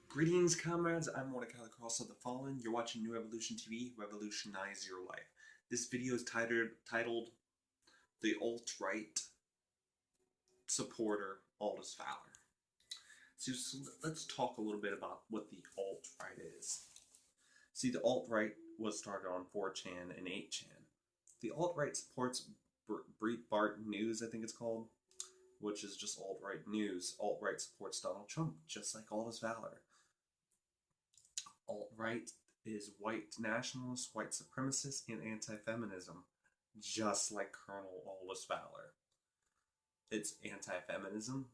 Greetings, comrades. I'm Mortika, Lacrosse of the Fallen. You're watching New Revolution TV, Revolutionize Your Life. This video is titled The Alt-Right Supporter, Aldus Valor. So let's talk a little bit about what the alt-right is. See, the alt-right was started on 4chan and 8chan. The alt-right supports Breitbart News, I think it's called, which is just alt-right news. Alt-right supports Donald Trump, just like Aldus Valor. Alt-right is white nationalist, white supremacist, and anti-feminism, just like Colonel Aldus Valor. It's anti-feminism,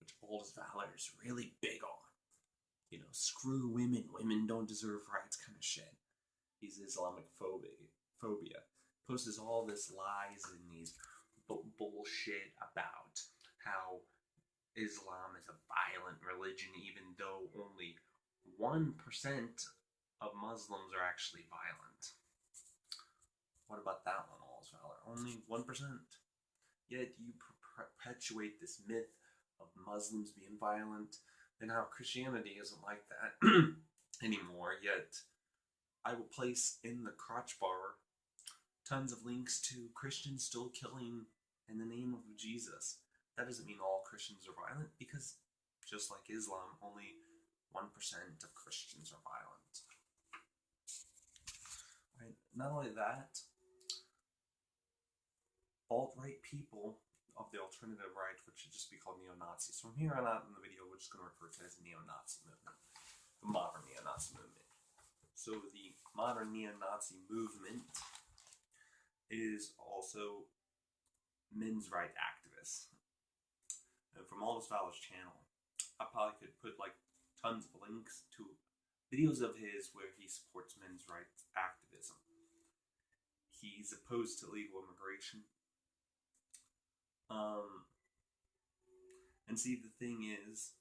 which Aldus Valor is really big on. You know, screw women, women don't deserve rights kind of shit. He's Islamic phobia. Posts all this lies and these bullshit about how Islam is a violent religion, even though only 1% of Muslims are actually violent. What about that one, Aldus Valor? Only 1%. Yet you perpetuate this myth of Muslims being violent, and how Christianity isn't like that anymore. Yet I will place in the crotch bar tons of links to Christians still killing in the name of Jesus. That doesn't mean all Christians are violent, because just like Islam, only 1% of Christians are violent. Right? Not only that, alt-right people of the alternative right, which should just be called neo-Nazis. From here on out in the video, we're just going to refer to it as the neo-Nazi movement, the modern neo-Nazi movement. So the modern neo-Nazi movement is also men's rights activists. And from Aldus Valor's channel, I probably could put like tons of links to videos of his where he supports men's rights activism. He's opposed to legal immigration. And see, the thing is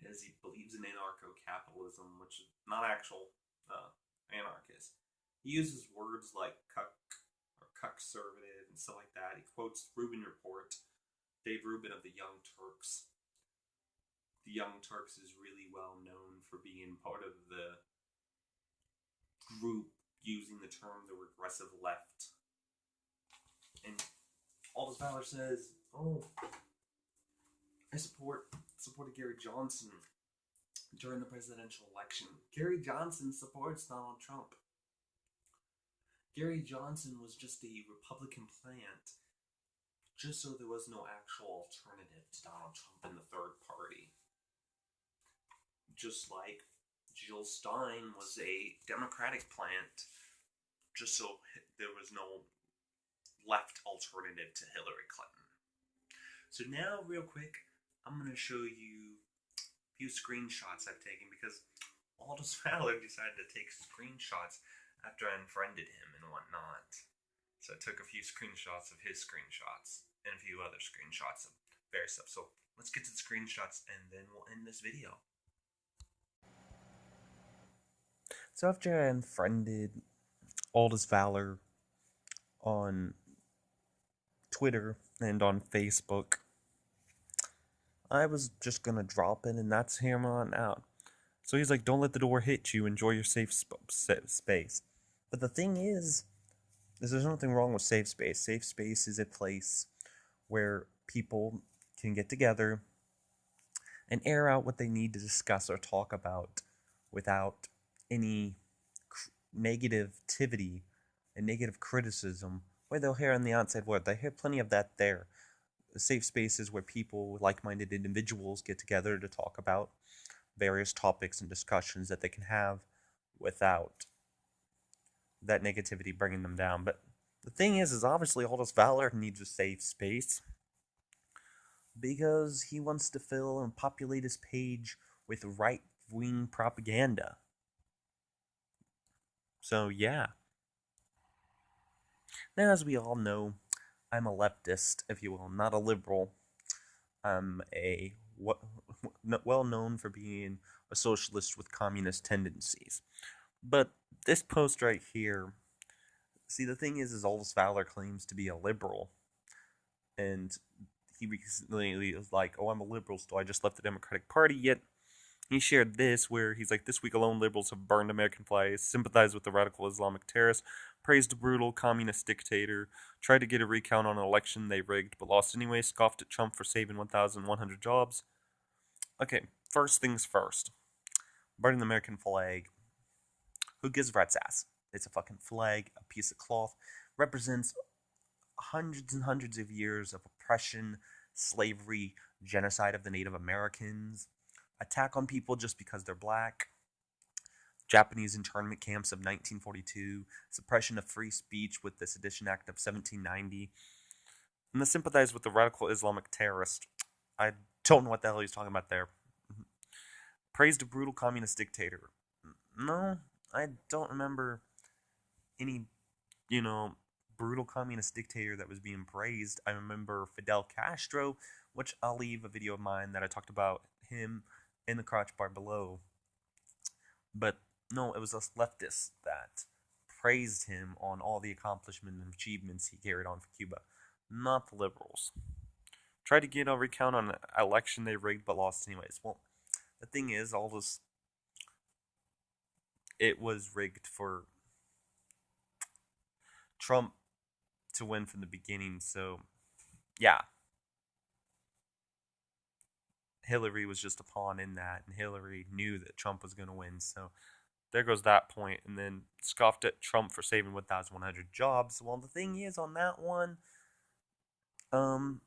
he believes in anarcho-capitalism, which is not actual anarchist. He uses words like cuck or cuck-servative and stuff like that. He quotes Rubin Report, Dave Rubin of the Young Turks. The Young Turks is really well known for being part of the group using the term the regressive left. And Aldus Valor says, I supported Gary Johnson during the presidential election. Gary Johnson supports Donald Trump. Gary Johnson was just a Republican plant, just so there was no actual alternative to Donald Trump in the third party. Just like Jill Stein was a Democratic plant, just so there was no left alternative to Hillary Clinton. So now, real quick, I'm going to show you a few screenshots I've taken, because Aldus Valor decided to take screenshots after I unfriended him and whatnot. So I took a few screenshots of his screenshots and a few other screenshots of various stuff. So let's get to the screenshots and then we'll end this video. So after I unfriended Aldus Valor on Twitter and on Facebook, I was just gonna drop it, and that's him on out. So he's like, don't let the door hit you, enjoy your safe space. But the thing is there's nothing wrong with safe space. Safe space is a place where people can get together and air out what they need to discuss or talk about without any negativity and negative criticism, where they'll hear on the outside world. They hear plenty of that there. Safe spaces where people, like-minded individuals, get together to talk about various topics and discussions that they can have without that negativity bringing them down. But the thing is obviously Aldus Valor needs a safe space because he wants to fill and populate his page with right-wing propaganda. So yeah. Now, as we all know, I'm a leftist, if you will, not a liberal. I'm well known for being a socialist with communist tendencies. But this post right here, see, the thing is Aldus Valor claims to be a liberal, and he recently was like, oh, I'm a liberal, so I just left the Democratic Party, yet He shared this, where he's like, "This week alone, liberals have burned American flags, sympathized with the radical Islamic terrorists, praised a brutal communist dictator, tried to get a recount on an election they rigged but lost anyway, scoffed at Trump for saving 1,100 jobs." Okay, first things first. Burning the American flag. Who gives a rat's ass? It's a fucking flag, a piece of cloth, represents hundreds and hundreds of years of oppression, slavery, genocide of the Native Americans, attack on people just because they're black, Japanese internment camps of 1942, suppression of free speech with the Sedition Act of 1790, and the sympathize with the radical Islamic terrorist. I don't know what the hell he's talking about there. Praised a brutal communist dictator. No, I don't remember any, you know, brutal communist dictator that was being praised. I remember Fidel Castro, which I'll leave a video of mine that I talked about him in the crotch bar below. But no, it was us leftists that praised him on all the accomplishments and achievements he carried on for Cuba, not the liberals. Tried to get a recount on an election they rigged but lost anyways. Well, the thing is, all this, it was rigged for Trump to win from the beginning. So, yeah, Hillary was just a pawn in that, and Hillary knew that Trump was going to win. So, there goes that point. And then scoffed at Trump for saving 1,100 jobs. Well, the thing is, on that one, um,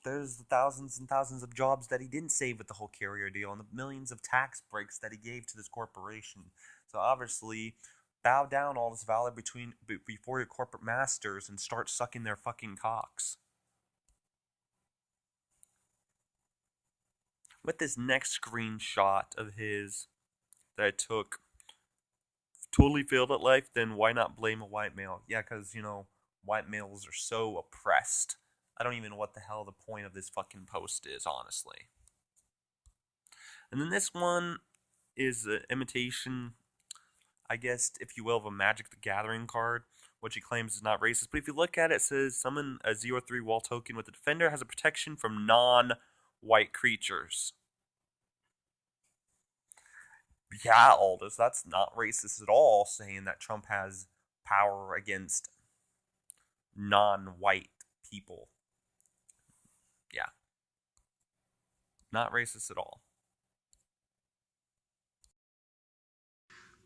there's the thousands and thousands of jobs that he didn't save with the whole carrier deal, and the millions of tax breaks that he gave to this corporation. So obviously, bow down, Aldus Valor, before your corporate masters and start sucking their fucking cocks. With this next screenshot of his that I took, totally failed at life, then why not blame a white male? Yeah, because, white males are so oppressed. I don't even know what the hell the point of this fucking post is, honestly. And then this one is an imitation, I guess, if you will, of a Magic the Gathering card, which he claims is not racist. But if you look at it, it says summon a 0/3 wall token with the defender has a protection from non-white creatures. Yeah, Aldous, that's not racist at all, saying that Trump has power against non-white people. Yeah, not racist at all.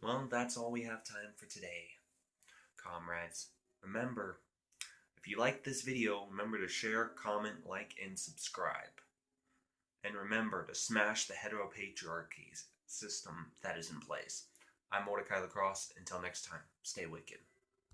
Well, that's all we have time for today, comrades. Remember, if you like this video, remember to share, comment, like, and subscribe. And remember to smash the heteropatriarchy system that is in place. I'm Mordecai Lacrosse. Until next time, stay wicked.